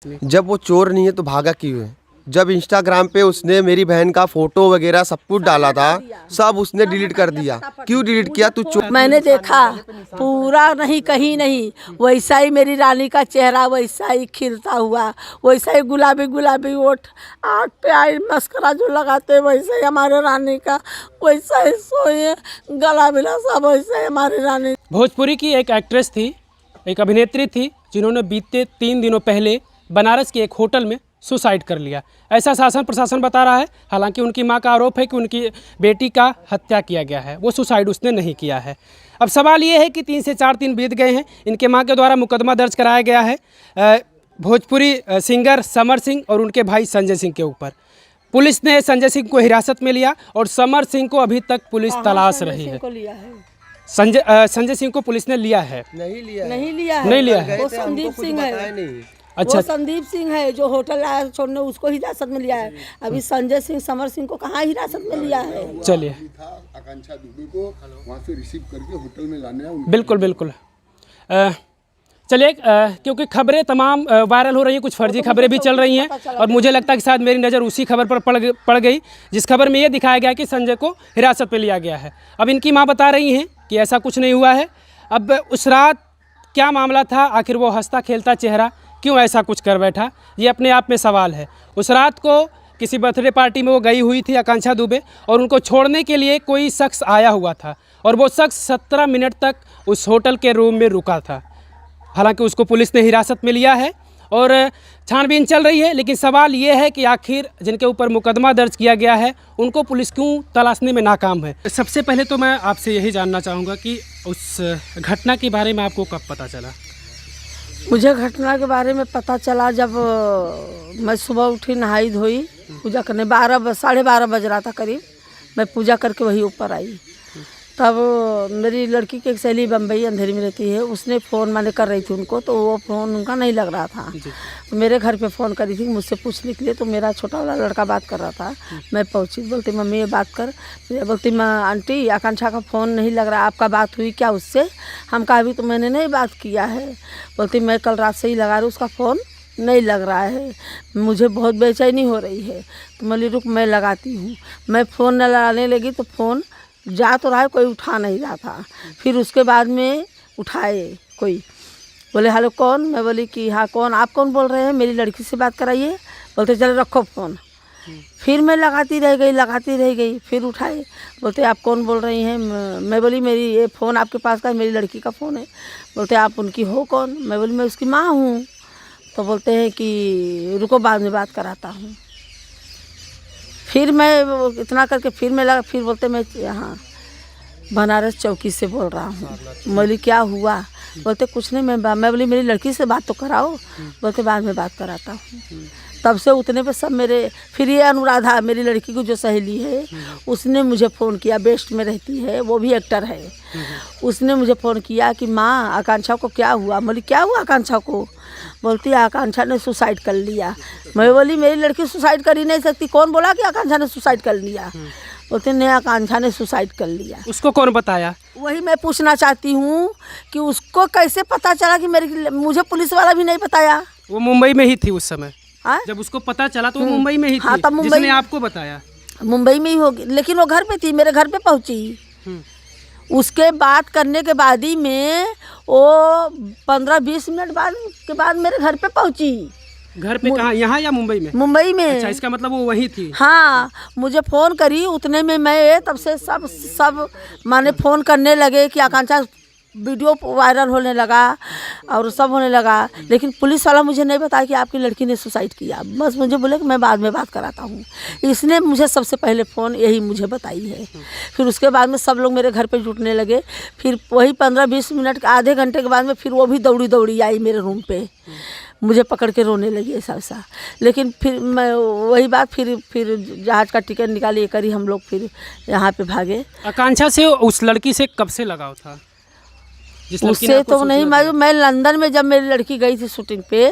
जब वो चोर नहीं है तो भागा क्यों है? जब इंस्टाग्राम पे उसने मेरी बहन का फोटो वगैरह सब कुछ डाला था, सब उसने डिलीट कर दिया। क्यों डिलीट किया? तू चोर। मैंने देखा पूरा नहीं, कहीं नहीं, वैसा ही मेरी रानी का चेहरा वैसा ही खिलता हुआ, वैसा ही गुलाबी गुलाबी ओठ, आँख पे आई मस्करा जो लगाते वैसे ही हमारे रानी का, वैसा ही सोए गला मिला सब वैसे ही हमारी रानी। भोजपुरी की एक एक्ट्रेस थी, एक अभिनेत्री थी, जिन्होंने बीते 3 दिनों पहले बनारस के एक होटल में सुसाइड कर लिया। ऐसा शासन प्रशासन बता रहा है। हालांकि उनकी मां का आरोप है कि उनकी बेटी का हत्या किया गया है, वो सुसाइड उसने नहीं किया है। अब सवाल ये है कि 3 से 4 दिन बीत गए हैं, इनके मां के द्वारा मुकदमा दर्ज कराया गया है भोजपुरी सिंगर समर सिंह और उनके भाई संजय सिंह के ऊपर। पुलिस ने संजय सिंह को हिरासत में लिया और समर सिंह को अभी तक पुलिस तलाश रही है। संजय सिंह को पुलिस ने लिया है? नहीं लिया है। वो संदीप सिंह है। अच्छा, वो संदीप सिंह है जो होटल आया छोड़ने, उसको हिरासत में लिया है। अभी संजय सिंह समर सिंह को कहाँ हिरासत में लिया है? चलिए, आकांक्षा दुबे को वहाँ से रिसीव करके होटल में लाने हैं। बिल्कुल बिल्कुल। चलिए, क्योंकि खबरें तमाम वायरल हो रही हैं, कुछ फर्जी खबरें भी चल रही हैं और मुझे लगता है कि शायद मेरी नज़र उसी खबर पर पड़ गई जिस खबर में ये दिखाया गया कि संजय को हिरासत में लिया गया है। अब इनकी मां बता रही हैं कि ऐसा कुछ नहीं हुआ है। अब उस रात क्या मामला था, आखिर वो हंसता खेलता चेहरा क्यों ऐसा कुछ कर बैठा, ये अपने आप में सवाल है। उस रात को किसी बर्थडे पार्टी में वो गई हुई थी आकांक्षा दुबे, और उनको छोड़ने के लिए कोई शख्स आया हुआ था और वो शख्स 17 मिनट तक उस होटल के रूम में रुका था। हालांकि उसको पुलिस ने हिरासत में लिया है और छानबीन चल रही है, लेकिन सवाल ये है कि आखिर जिनके ऊपर मुकदमा दर्ज किया गया है उनको पुलिस क्यों तलाशने में नाकाम है। सबसे पहले तो मैं आपसे यही जानना चाहूँगा कि उस घटना के बारे में आपको कब पता चला? मुझे घटना के बारे में पता चला जब मैं सुबह उठी, नहाई धोई, पूजा करने 12-12:30 बज रहा था करीब। मैं पूजा करके वही ऊपर आई, तब मेरी लड़की की एक सहेली बम्बई अंधेरी में रहती है, उसने फ़ोन मैंने कर रही थी उनको, तो वो फ़ोन उनका नहीं लग रहा था। तो मेरे घर पे फ़ोन करी थी मुझसे पूछने के लिए, तो मेरा छोटा वाला लड़का बात कर रहा था। मैं पहुंची, बोलती मम्मी ये बात कर, बोलती मैं आंटी आकांक्षा का फ़ोन नहीं लग रहा, आपका बात हुई क्या उससे? हम कहा अभी तो मैंने नहीं बात किया है। बोलती मैं कल रात से ही लगा रही, उसका फ़ोन नहीं लग रहा है, मुझे बहुत बेचैनी हो रही है। तो मैं रुक मैं लगाती हूँ। मैं फ़ोन न लगाने लगी तो फ़ोन जा तो रहा है, कोई उठा नहीं रहा था। फिर उसके बाद में उठाए कोई, बोले हेलो कौन? मैं बोली कि हाँ कौन, आप कौन बोल रहे हैं? मेरी लड़की से बात कराइए। बोलते चलो रखो फ़ोन। फिर मैं लगाती रह गई, फिर उठाए, बोलते आप कौन बोल रही हैं? मैं बोली मेरी ये फ़ोन आपके पास का मेरी लड़की का फ़ोन है। बोलते आप उनकी हो कौन? मैं बोली मैं उसकी माँ हूँ। तो बोलते हैं कि रुको बाद में बात कराता हूँ। फिर मैं इतना करके फिर मैं लगा, फिर बोलते मैं यहाँ बनारस चौकी से बोल रहा हूँ। मैं बोली क्या हुआ? बोलते कुछ नहीं, मैं बोली मेरी लड़की से बात तो कराओ। बोलते बाद में बात कराता हूँ। तब से उतने पे सब मेरे, फिर ये अनुराधा मेरी लड़की की जो सहेली है उसने मुझे फ़ोन किया, बेस्ट में रहती है, वो भी एक्टर है। उसने मुझे फ़ोन किया कि माँ आकांक्षा को क्या हुआ? बोली क्या हुआ आकांक्षा को? बोलती आकांक्षा ने सुसाइड कर लिया। मैं बोली मेरी लड़की सुसाइड कर ही नहीं सकती, कौन बोला कि आकांक्षा ने सुसाइड कर लिया? बोलते नहीं आकांक्षा ने सुसाइड कर लिया। उसको कौन बताया? वही मैं पूछना चाहती हूँ कि उसको कैसे पता चला कि मुझे पुलिस वाला भी नहीं बताया। वो मुंबई में ही थी उस समय। हाँ? जब उसको पता चला तो वो मुंबई में ही थी। हाँ, तब मुंबई, जिसने आपको बताया मुंबई में ही होगी, लेकिन वो घर पे थी, मेरे घर पे पहुँची। उसके बात करने के बाद ही में वो 15-20 मिनट के बाद मेरे घर पे पहुँची। घर पे कहाँ, यहाँ या मुंबई में? मुंबई में। अच्छा, इसका मतलब वो वहीं थी। हाँ, मुझे फ़ोन करी, उतने में मैं तब से सब माने फ़ोन करने लगे कि आकांक्षा, वीडियो वायरल होने लगा और सब होने लगा। लेकिन पुलिस वाला मुझे नहीं बताया कि आपकी लड़की ने सुसाइड किया, बस मुझे बोले कि मैं बाद में बात कराता हूँ। इसने मुझे सबसे पहले फ़ोन यही मुझे बताई है। फिर उसके बाद में सब लोग मेरे घर पे जुटने लगे। फिर वही 15-20 मिनट आधे घंटे के बाद में फिर वो भी दौड़ी आई मेरे रूम पे, मुझे पकड़ के रोने लगी ऐसा। लेकिन फिर मैं वही बात, फिर जहाज़ का टिकट निकाली करी, हम लोग फिर यहाँ पे भागे। आकांक्षा से उस लड़की से कब से लगाव था? उससे तो नहीं मालूम। मैं लंदन में जब मेरी लड़की गई थी शूटिंग पे,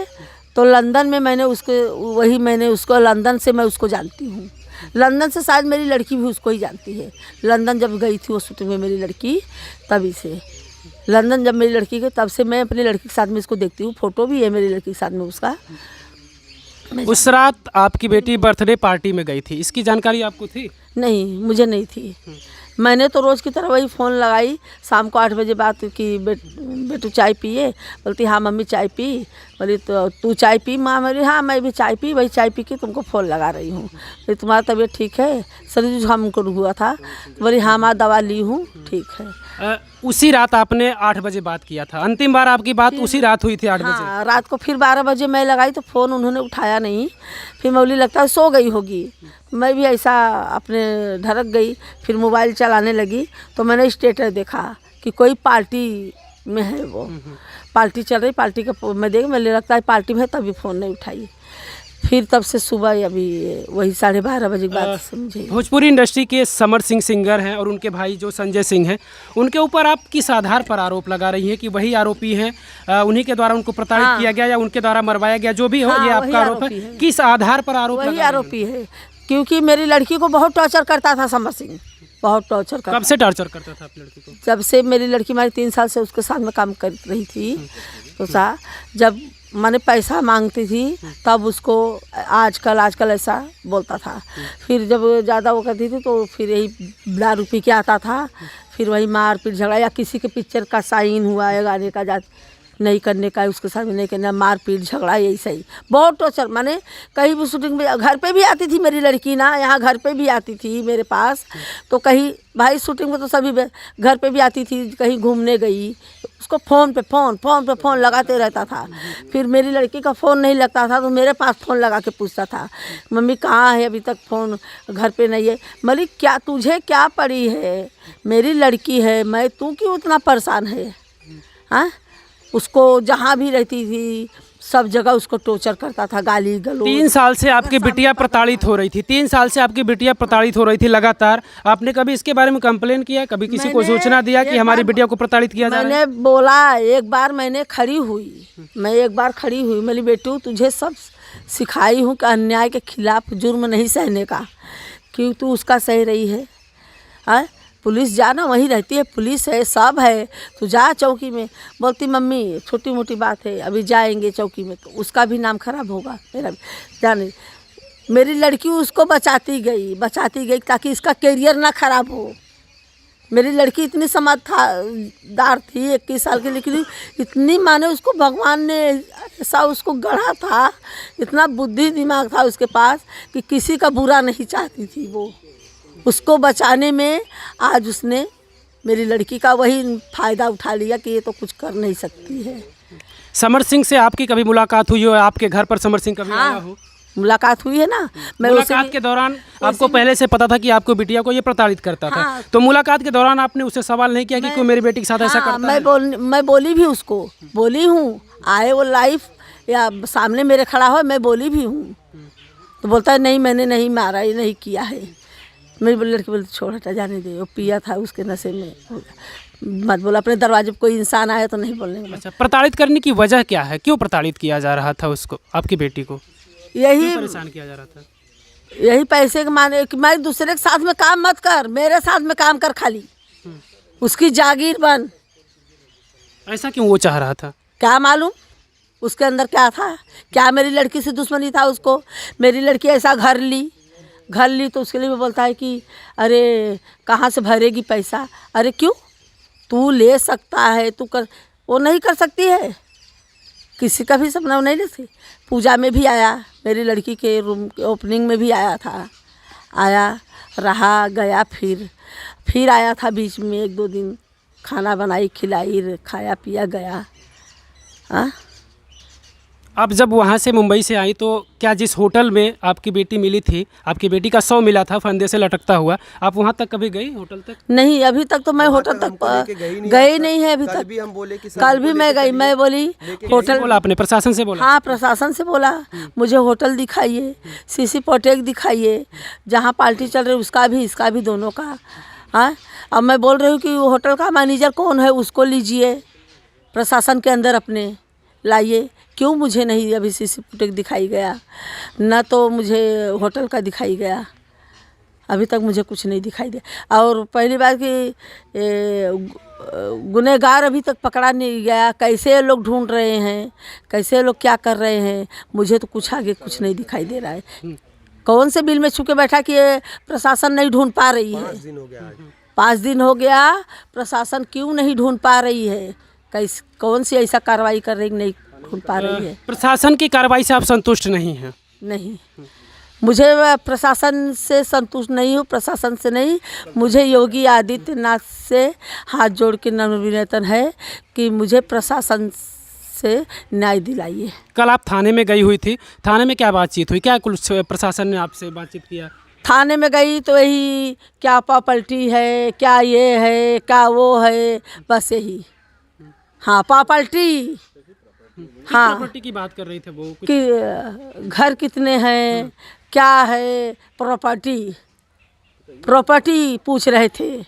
तो लंदन में मैंने उसको लंदन से मैं उसको जानती हूँ। लंदन से शायद मेरी लड़की भी उसको ही जानती है। लंदन जब गई थी वो शूटिंग में मेरी लड़की, तभी से लंदन जब मेरी लड़की गई तब से मैं अपनी लड़की के साथ में इसको देखती हूँ। फ़ोटो भी है मेरी लड़की के साथ में उसका। उस रात आपकी बेटी बर्थडे पार्टी में गई थी, इसकी जानकारी आपको थी? नहीं, मुझे नहीं थी। मैंने तो रोज़ की तरह वही फ़ोन लगाई शाम को 8 बजे बात की, बेटू चाय पिए? बोलती हाँ मम्मी चाय पी। बोली तो तू चाय पी माँ? बोली हाँ मैं भी चाय पी, वही चाय पी के तुमको फ़ोन लगा रही हूँ। बोली तुम्हारा तबीयत ठीक है? सर्दी जुकाम हमको हुआ था। बोली हाँ माँ दवा ली हूँ, ठीक है। उसी रात आपने 8 बजे बात किया था, अंतिम बार आपकी बात उसी रात हुई थी 8 बजे? हाँ, रात को फिर 12 बजे मैं लगाई तो फ़ोन उन्होंने उठाया नहीं। फिर मैं बोली लगता है सो गई होगी। मैं भी ऐसा अपने ढरक गई, फिर मोबाइल चलाने लगी तो मैंने स्टेटस देखा कि कोई पार्टी में है, वो पार्टी चल रही, पार्टी का मैं देख मुझे लगता है पार्टी में है, तभी फ़ोन नहीं उठाई। फिर तब से सुबह अभी वही 12:30 बजे के बाद समझे। भोजपुरी इंडस्ट्री के समर सिंह सिंगर हैं और उनके भाई जो संजय सिंह हैं, उनके ऊपर आप किस आधार पर आरोप लगा रही हैं कि वही आरोपी हैं, उन्हीं के द्वारा उनको प्रताड़ित किया गया या उनके द्वारा मरवाया गया, जो भी हो ये आपका आरोप है, किस आधार पर आरोप वही लगा आरोपी है? क्योंकि मेरी लड़की को बहुत टॉर्चर करता था समर सिंह, बहुत टॉर्चर करता। कब से टॉर्चर करता था आप लड़की को? जब से मेरी लड़की हमारी 3 साल से उसके साथ में काम कर रही थी, तो जब मैंने पैसा मांगती थी तब उसको आजकल ऐसा बोलता था। फिर जब ज़्यादा वो करती थी तो फिर यही दारू पी के आता था, फिर वही मार पीट झगड़ा, या किसी के पिक्चर का साइन हुआ है गाने का नहीं करने का, उसके साथ में नहीं करना, मार पीट झगड़ा, यही सही बहुत टॉर्चर। माने कहीं भी शूटिंग में घर पे भी आती थी मेरी लड़की ना, यहाँ घर पे भी आती थी मेरे पास, तो कहीं भाई शूटिंग में तो सभी घर पे भी आती थी, कहीं घूमने गई उसको फ़ोन पे फ़ोन लगाते रहता था। फिर मेरी लड़की का फ़ोन नहीं लगता था तो मेरे पास फ़ोन लगा के पूछता था मम्मी कहाँ है, अभी तक फ़ोन घर पे नहीं है। मलिक क्या तुझे क्या पड़ी है, मेरी लड़की है, मैं तू क्यों उतना परेशान है? हाँ, उसको जहाँ भी रहती थी सब जगह उसको टॉर्चर करता था, गाली गलौज। 3 साल से आपकी बिटिया प्रताड़ित हो रही थी, 3 साल से आपकी बिटिया प्रताड़ित हो रही थी लगातार। आपने कभी इसके बारे में कंप्लेन किया, कभी किसी को सूचना दिया कि हमारी बिटिया को प्रताड़ित किया जा रहा है? मैंने बोला, एक बार मैंने खड़ी हुई, मेरी बेटू तुझे सब सिखाई हूँ कि अन्याय के खिलाफ जुर्म नहीं सहने का, क्यों तू उसका सह रही है? हाँ, पुलिस जाना वहीं रहती है, पुलिस है, सब है, तो जा चौकी में। बोलती मम्मी छोटी मोटी बात है, अभी जाएंगे चौकी में तो उसका भी नाम खराब होगा मेरा भी। जाने मेरी लड़की उसको बचाती गई ताकि इसका करियर ना खराब हो। मेरी लड़की इतनी समझदार थी, 21 साल की, लेकिन इतनी माने उसको भगवान ने ऐसा उसको गढ़ा था, इतना बुद्धि दिमाग था उसके पास कि किसी का बुरा नहीं चाहती थी वो। उसको बचाने में आज उसने मेरी लड़की का वही फ़ायदा उठा लिया कि ये तो कुछ कर नहीं सकती है। समर सिंह से आपकी कभी मुलाकात हुई हो? आपके घर पर समर सिंह कभी आया हो? मुलाकात हुई है ना। मुलाकात के दौरान आपको पहले से पता था कि आपको बिटिया को ये प्रताड़ित करता था, तो मुलाकात के दौरान आपने उससे सवाल नहीं किया कि क्यों मेरी बेटी के साथ ऐसा करता है? मैं बोली भी उसको, बोली हूँ, आए वो लाइफ या सामने मेरे खड़ा हो, मैं बोली भी हूँ, तो बोलता है नहीं मैंने नहीं मारा, ये नहीं किया है। मेरी लड़की बोलती छोड़ हटा, जाने दे, वो पिया था उसके नशे में, मत बोला। अपने दरवाजे पर कोई इंसान आया तो नहीं बोलने। अच्छा, प्रताड़ित करने की वजह क्या है? क्यों प्रताड़ित किया जा रहा था उसको, आपकी बेटी को? यही परेशान किया जा रहा था, यही पैसे के माने कि मैं दूसरे के साथ में काम मत कर, मेरे साथ में काम कर, खाली उसकी जागीर बन। ऐसा क्यों वो चाह रहा था? क्या मालूम उसके अंदर क्या था, क्या मेरी लड़की से दुश्मनी था उसको। मेरी लड़की ऐसा घर ली तो उसके लिए वो बोलता है कि अरे कहाँ से भरेगी पैसा। अरे क्यों, तू ले सकता है, तू कर, वो नहीं कर सकती है। किसी का भी सपना नहीं लेती। पूजा में भी आया, मेरी लड़की के रूम के ओपनिंग में भी आया था, आया रहा गया, फिर आया था बीच में 1-2 दिन, खाना बनाई खिलाई, खाया पिया गया। हाँ, आप जब वहाँ से मुंबई से आई तो क्या जिस होटल में आपकी बेटी मिली थी, आपकी बेटी का शव मिला था फंदे से लटकता हुआ, आप वहाँ तक कभी गई, होटल तक? नहीं, अभी तक तो मैं होटल तक गई नहीं है अभी तक। कल भी मैं गई, मैं बोली होटल, बोला आपने प्रशासन से बोला? हाँ, प्रशासन से बोला, मुझे होटल दिखाइए, सीसी फुटेज दिखाइए, जहाँ पार्टी चल रही उसका भी इसका भी दोनों का। हाँ, अब मैं बोल रही हूँ कि होटल का मैनेजर कौन है उसको लीजिए, प्रशासन के अंदर अपने लाइए। क्यों मुझे नहीं अभी सीसी फुटेज दिखाई गया, ना तो मुझे होटल का दिखाई गया, अभी तक मुझे कुछ नहीं दिखाई दिया। और पहली बात कि गुनहगार अभी तक पकड़ा नहीं गया। कैसे ये लोग ढूंढ रहे हैं, कैसे लोग क्या कर रहे हैं, मुझे तो कुछ आगे कुछ नहीं दिखाई दे रहा है। कौन से बिल में छुके बैठा कि ये प्रशासन नहीं ढूंढ पा रही है। 5 दिन हो गया आज। 5 दिन हो गया, प्रशासन क्यों नहीं ढूंढ पा रही है, कौन सी ऐसा कार्रवाई कर रही नहीं ढूंढ पा रही है। प्रशासन की कार्रवाई से आप संतुष्ट नहीं हैं? नहीं, मुझे प्रशासन से संतुष्ट नहीं हूँ, प्रशासन से नहीं, मुझे योगी आदित्यनाथ से हाथ जोड़ के निवेदन है कि मुझे प्रशासन से न्याय दिलाइए। कल आप थाने में गई हुई थी, थाने में क्या बातचीत हुई, क्या कुछ प्रशासन ने आपसे बातचीत किया? थाने में गई तो यही क्या प्रॉपर्टी है, क्या ये है, क्या वो है, बस यही। हाँ, प्रॉपर्टी, हाँ, प्रॉपर्टी की बात कर रही थे वो कुछ? कि घर कितने हैं, क्या है, प्रॉपर्टी पूछ रहे थे।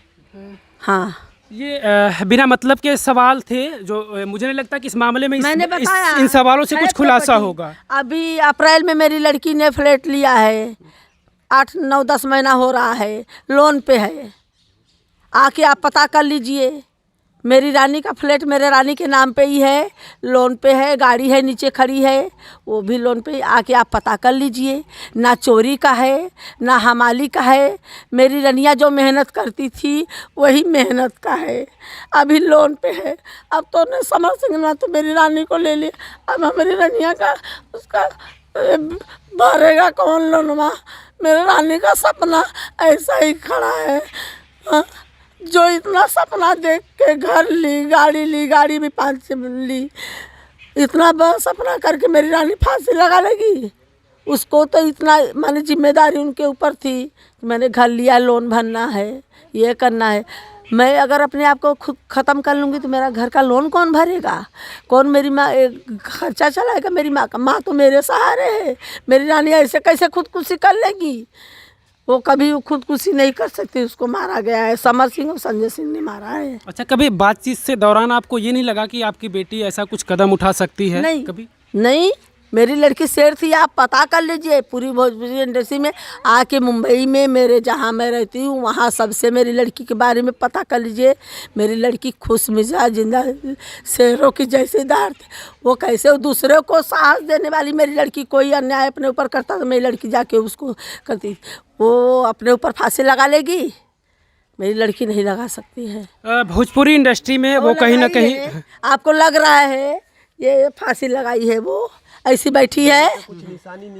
हाँ, ये बिना मतलब के सवाल थे जो मुझे नहीं लगता कि इस मामले में मैंने बताया इन सवालों से है कुछ खुलासा प्रॉपर्टी। होगा। अभी अप्रैल में मेरी लड़की ने फ्लैट लिया है, 8-9-10 महीना हो रहा है, लोन पे है। आके आप पता कर लीजिए, मेरी रानी का फ्लैट मेरे रानी के नाम पे ही है, लोन पे है, गाड़ी है नीचे खड़ी है, वो भी लोन पे। आके आप पता कर लीजिए, ना चोरी का है ना हमाली का है। मेरी रनिया जो मेहनत करती थी वही मेहनत का है, अभी लोन पे है। अब तो ने समर सिंह ने तो मेरी रानी को ले लिया, अब हमारी रनिया का उसका भरेगा कौन लोनवा। मेरे रानी का सपना ऐसा ही खड़ा है। हाँ, जो इतना सपना देख के घर ली, गाड़ी भी 5 ली, इतना बड़ा सपना करके मेरी रानी फांसी लगा लेगी। उसको तो इतना माने जिम्मेदारी उनके ऊपर थी कि मैंने घर लिया, लोन भरना है, ये करना है। मैं अगर अपने आप को खुद ख़त्म कर लूँगी तो मेरा घर का लोन कौन भरेगा, कौन मेरी माँ खर्चा चलाएगा। मेरी माँ का, माँ तो मेरे सहारे है। मेरी रानी ऐसे कैसे खुदकुशी कर लेगी, वो कभी खुदकुशी नहीं कर सकती। उसको मारा गया है, समर सिंह और संजय सिंह ने मारा है। अच्छा, कभी बातचीत से दौरान आपको ये नहीं लगा कि आपकी बेटी ऐसा कुछ कदम उठा सकती है? नहीं, कभी नहीं, मेरी लड़की शेर थी। आप पता कर लीजिए पूरी भोजपुरी इंडस्ट्री में, आके मुंबई में मेरे जहाँ मैं रहती हूँ वहाँ सबसे मेरी लड़की के बारे में पता कर लीजिए। मेरी लड़की खुश मिजाज, जिंदा शेरों की जैसी दार थी। वो कैसे वो दूसरे को साहस देने वाली मेरी लड़की, कोई अन्याय अपने ऊपर करता तो मेरी लड़की जाके उसको करती। वो अपने ऊपर फांसी लगा लेगी, मेरी लड़की नहीं लगा सकती है। भोजपुरी इंडस्ट्री में वो कहीं ना कहीं आपको लग रहा है ये फांसी लगाई है, वो ऐसी बैठी है,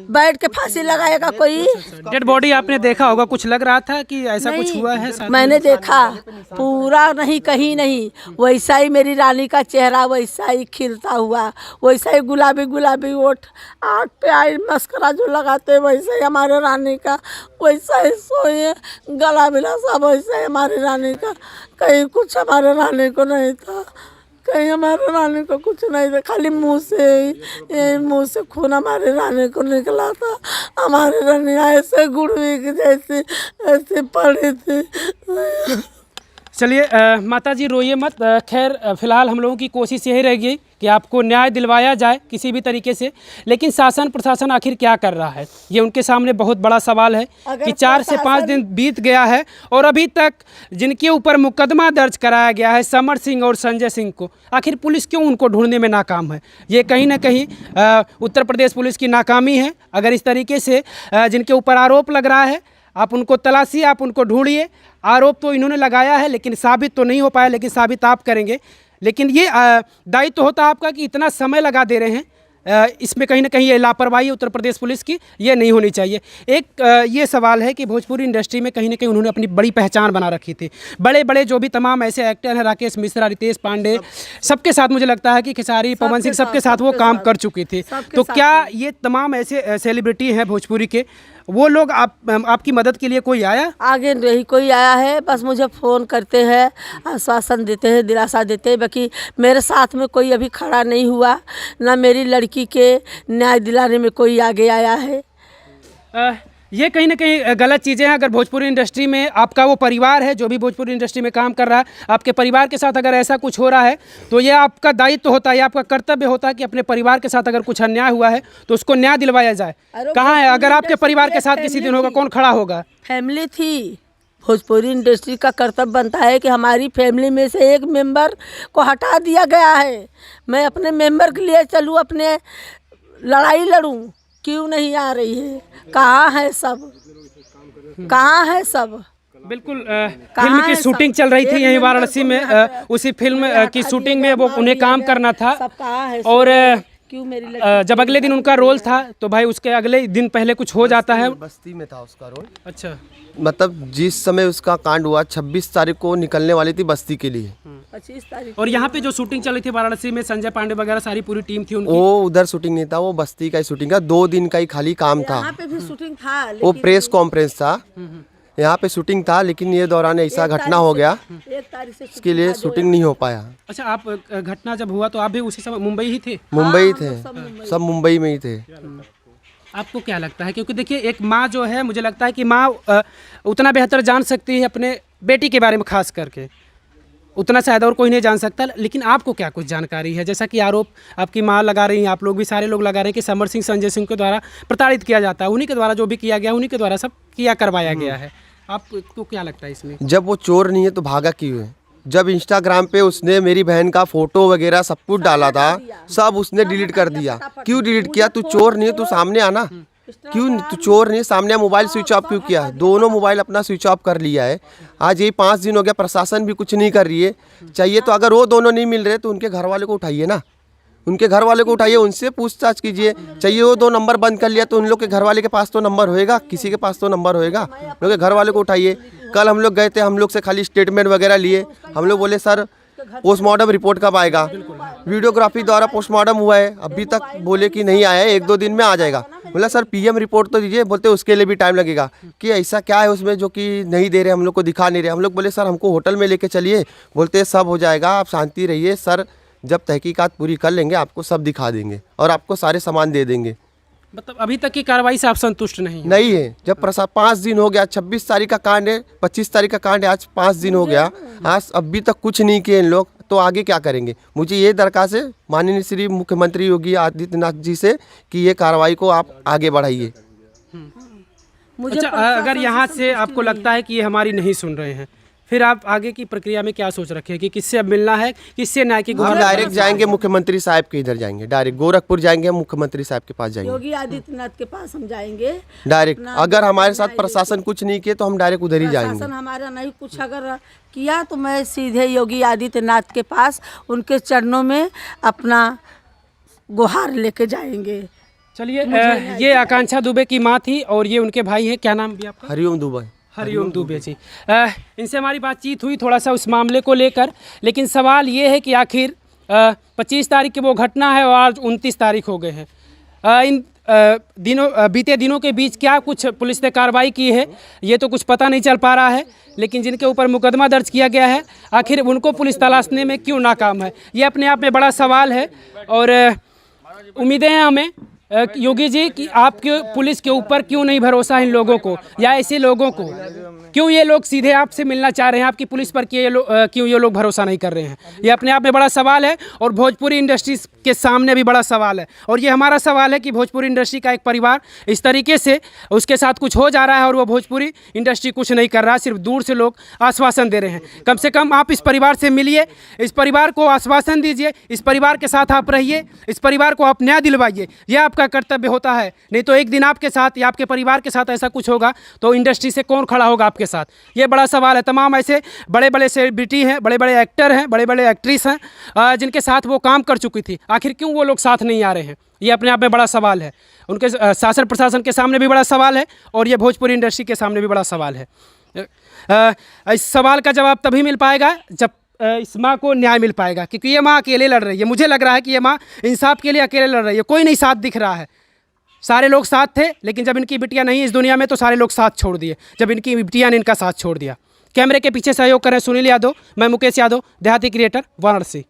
बैठ के फांसी लगाएगा कोई। डेड बॉडी आपने देखा होगा, कुछ लग रहा था कि ऐसा कुछ हुआ है साथ में? मैंने देखा, पूरा नहीं, कहीं नहीं। वैसा ही मेरी रानी का चेहरा, वैसा ही खिलता हुआ, वैसा ही गुलाबी गुलाबी ओठ, आँख पे आई मस्करा जो लगाते वैसा ही हमारे रानी का, वैसा ही सोए, गला मिला सब वैसा ही हमारी रानी का। कहीं कुछ हमारे रानी को नहीं था, कहीं हमारे रानी को कुछ नहीं था, खाली मुंह से खून हमारे रानी को निकला था। हमारी रानी ऐसे गुड़वी की जैसे ऐसे पड़ी थी। चलिए माता जी रोइए मत। खैर फिलहाल हम लोगों की कोशिश यही रहेगी कि आपको न्याय दिलवाया जाए किसी भी तरीके से। लेकिन शासन प्रशासन आखिर क्या कर रहा है, ये उनके सामने बहुत बड़ा सवाल है कि 4 से 5 दिन बीत गया है और अभी तक जिनके ऊपर मुकदमा दर्ज कराया गया है समर सिंह और संजय सिंह को, आखिर पुलिस क्यों उनको ढूंढने में नाकाम है? ये कहीं ना कहीं उत्तर प्रदेश पुलिस की नाकामी है। अगर इस तरीके से जिनके ऊपर आरोप लग रहा है, आप उनको तलाशिए, आप उनको ढूंढिए। आरोप तो इन्होंने लगाया है लेकिन साबित तो नहीं हो पाया, लेकिन साबित आप करेंगे। लेकिन ये दायित्व तो होता आपका कि इतना समय लगा दे रहे हैं, इसमें कहीं ना कहीं ये लापरवाही उत्तर प्रदेश पुलिस की ये नहीं होनी चाहिए। एक ये सवाल है कि भोजपुरी इंडस्ट्री में कहीं ना कहीं उन्होंने अपनी बड़ी पहचान बना रखी थी। बड़े बड़े जो भी तमाम ऐसे एक्टर हैं, राकेश मिश्रा, रितेश पांडे, सबके साथ मुझे लगता है कि खेसारी, पवन सिंह, सबके साथ वो काम कर चुकी थी। तो क्या ये तमाम ऐसे सेलिब्रिटी हैं भोजपुरी के, वो लोग आपकी मदद के लिए कोई आया? आगे नहीं कोई आया है, बस मुझे फ़ोन करते हैं, आश्वासन देते हैं, दिलासा देते हैं। बाकी मेरे साथ में कोई अभी खड़ा नहीं हुआ, ना मेरी लड़की के न्याय दिलाने में कोई आगे आया है। ये कहीं ना कहीं गलत चीज़ें हैं। अगर भोजपुरी इंडस्ट्री में आपका वो परिवार है जो भी भोजपुरी इंडस्ट्री में काम कर रहा है, आपके परिवार के साथ अगर ऐसा कुछ हो रहा है तो ये आपका दायित्व होता है, आपका कर्तव्य होता है कि अपने परिवार के साथ अगर कुछ अन्याय हुआ है तो उसको न्याय दिलवाया जाए। कहाँ है? अगर आपके परिवार के साथ किसी दिन होगा, कौन खड़ा होगा? फैमिली थी, भोजपुरी इंडस्ट्री का कर्तव्य बनता है कि हमारी फैमिली में से एक मेंबर को हटा दिया गया है। मैं अपने मेंबर के लिए चलूँ, अपने लड़ाई लड़ूँ, क्यों नहीं आ रही है? कहाँ है सब? कहाँ है सब? बिल्कुल फिल्म की शूटिंग चल रही थी यहीं वाराणसी में। उसी फिल्म की शूटिंग में वो उन्हें काम करना था और क्यों मेरी जब अगले दिन उनका रोल था तो भाई उसके अगले दिन पहले कुछ हो जाता है। बस्ती में था उसका रोल। अच्छा, मतलब जिस समय उसका कांड हुआ 26 तारीख को निकलने वाली थी बस्ती के लिए। 25 तारीख और यहाँ पे जो शूटिंग चल रही थी वाराणसी में, संजय पांडे वगैरह सारी पूरी टीम थी उनकी। वो उधर शूटिंग नहीं था, वो बस्ती का ही शूटिंग था। 2 दिन का ही खाली काम था। यहाँ पे भी शूटिंग था, वो प्रेस कॉन्फ्रेंस था, यहाँ पे शूटिंग था, लेकिन ये दौरान ऐसा घटना हो गया 1 तारीख से इसके लिए शूटिंग नहीं हो पाया। अच्छा, आप घटना जब हुआ तो आप भी उसी समय मुंबई ही थे? मुंबई थे, सब मुंबई में ही थे। आपको क्या लगता है, क्योंकि देखिए एक माँ जो है, मुझे लगता है कि माँ उतना बेहतर जान सकती है अपने बेटी के बारे में, खास करके उतना शायद और कोई नहीं जान सकता। लेकिन आपको क्या कुछ जानकारी है? जैसा कि आरोप आपकी माँ लगा रही हैं, आप लोग भी सारे लोग लगा रहे हैं कि समर सिंह, संजय सिंह के द्वारा प्रताड़ित किया जाता है, उन्हीं के द्वारा जो भी किया गया उन्हीं के द्वारा सब किया करवाया गया है। आपको क्या लगता है इसमें? जब वो चोर नहीं है तो भागा क्यों है? जब इंस्टाग्राम पे उसने मेरी बहन का फोटो वगैरह सब कुछ डाला था, सब उसने डिलीट कर दिया। क्यों डिलीट किया? तू चोर नहीं है, तू सामने आना। क्यों? तू चोर नहीं, सामने मोबाइल स्विच ऑफ क्यों किया? दोनों मोबाइल अपना स्विच ऑफ कर लिया है। आज यही 5 दिन हो गया, प्रशासन भी कुछ नहीं कर रही है। चाहिए तो अगर वो दोनों नहीं मिल रहे तो उनके घर वाले को उठाइए ना, उनके घर वाले को उठाइए, उनसे पूछताछ कीजिए। चाहिए वो 2 नंबर बंद कर लिया तो उन लोग के घर वाले के पास तो नंबर होएगा, किसी के पास तो नंबर होएगा। उन लोग के घर वाले को उठाइए। कल हम लोग गए थे, हम लोग से खाली स्टेटमेंट वगैरह लिए। हम लोग बोले सर पोस्टमार्टम रिपोर्ट कब आएगा? वीडियोग्राफी द्वारा पोस्टमार्टम हुआ है, अभी तक बोले कि नहीं आया है, 1-2 दिन में आ जाएगा। बोला सर पीएम रिपोर्ट तो दीजिए, बोलते उसके लिए भी टाइम लगेगा। कि ऐसा क्या है उसमें जो कि नहीं दे रहे, हम लोग को दिखा नहीं रहे। हम लोग बोले सर हमको होटल में लेके चलिए, बोलते सब हो जाएगा, आप शांति रहिए सर, जब तहकीकात पूरी कर लेंगे आपको सब दिखा देंगे और आपको सारे सामान दे देंगे। मतलब अभी तक की कार्रवाई से आप संतुष्ट नहीं हैं? नहीं है। जब 5 दिन हो गया, 26 तारीख का कांड है, 25 तारीख का कांड है, आज 5 दिन हो गया, आज अभी तक कुछ नहीं किए इन लोग, तो आगे क्या करेंगे? मुझे ये दरखास्त है माननीय श्री मुख्यमंत्री योगी आदित्यनाथ जी से कि ये कार्रवाई को आप आगे बढ़ाइए। अच्छा, अगर यहाँ से आपको लगता है कि ये हमारी नहीं सुन रहे हैं, फिर आप आगे की प्रक्रिया में क्या सोच रखे हैं कि किससे अब मिलना है, किससे न्याय की हम डायरेक्ट जाएंगे मुख्यमंत्री साहब के इधर जाएंगे, डायरेक्ट गोरखपुर जाएंगे, मुख्यमंत्री साहब के पास जाएंगे, योगी आदित्यनाथ के पास हम जाएंगे डायरेक्ट। अगर हमारे साथ प्रशासन कुछ नहीं किए तो हम डायरेक्ट उधर ही जाएंगे। प्रशासन हमारा नहीं कुछ अगर किया तो मैं सीधे योगी आदित्यनाथ के पास उनके चरणों में अपना गुहार लेके जाएंगे। चलिए, ये आकांक्षा दुबे की माँ थी और ये उनके भाई हैं। क्या नाम भी आपका? हरिओम दुबे। हरिओम दुबे जी। इनसे हमारी बातचीत हुई थोड़ा सा उस मामले को लेकर, लेकिन सवाल ये है कि आखिर 25 तारीख की वो घटना है और आज 29 तारीख हो गए हैं। इन बीते दिनों के बीच क्या कुछ पुलिस ने कार्रवाई की है ये तो कुछ पता नहीं चल पा रहा है, लेकिन जिनके ऊपर मुकदमा दर्ज किया गया है आखिर उनको पुलिस तलाशने में क्यों नाकाम है, ये अपने आप में बड़ा सवाल है। और उम्मीदें हैं हमें योगी जी कि आपके पुलिस के ऊपर क्यों नहीं भरोसा इन लोगों को, या ऐसे लोगों को क्यों ये लोग सीधे आपसे मिलना चाह रहे हैं, आपकी पुलिस पर क्यों ये लोग भरोसा नहीं कर रहे हैं, ये अपने आप में बड़ा सवाल है और भोजपुरी इंडस्ट्री के सामने भी बड़ा सवाल है। और ये हमारा सवाल है कि भोजपुरी इंडस्ट्री का एक परिवार इस तरीके से उसके साथ कुछ हो जा रहा है और वो भोजपुरी इंडस्ट्री कुछ नहीं कर रहा, सिर्फ दूर से लोग आश्वासन दे रहे हैं। कम से कम आप इस परिवार से मिलिए, इस परिवार को आश्वासन दीजिए, इस परिवार के साथ आप रहिए, इस परिवार को आप न्याय दिलवाइए, यह आपका कर्तव्य होता है। नहीं तो एक दिन आपके साथ या आपके परिवार के साथ ऐसा कुछ होगा तो इंडस्ट्री से कौन खड़ा होगा आपके साथ, ये बड़ा सवाल है। तमाम ऐसे बड़े बड़े सेलिब्रिटी हैं, बड़े बड़े एक्टर हैं, बड़े बड़े एक्ट्रेस हैं जिनके साथ वो काम कर चुकी थी, आखिर क्यों वो लोग साथ नहीं आ रहे हैं, ये अपने आप में बड़ा सवाल है। उनके शासन प्रशासन के सामने भी बड़ा सवाल है और ये भोजपुरी इंडस्ट्री के सामने भी बड़ा सवाल है। इस सवाल का जवाब तभी मिल पाएगा जब इस माँ को न्याय मिल पाएगा, क्योंकि ये माँ अकेले लड़ रही है। मुझे लग रहा है कि ये माँ इंसाफ के लिए अकेले लड़ रही है, कोई नहीं साथ दिख रहा है। सारे लोग साथ थे, लेकिन जब इनकी बिटिया नहीं इस दुनिया में तो सारे लोग साथ छोड़ दिए, जब इनकी बिटिया ने इनका साथ छोड़ दिया। कैमरे के पीछे सहयोग कर रहे सुनील यादव, मैं मुकेश यादव, देहाती क्रिएटर, वाराणसी।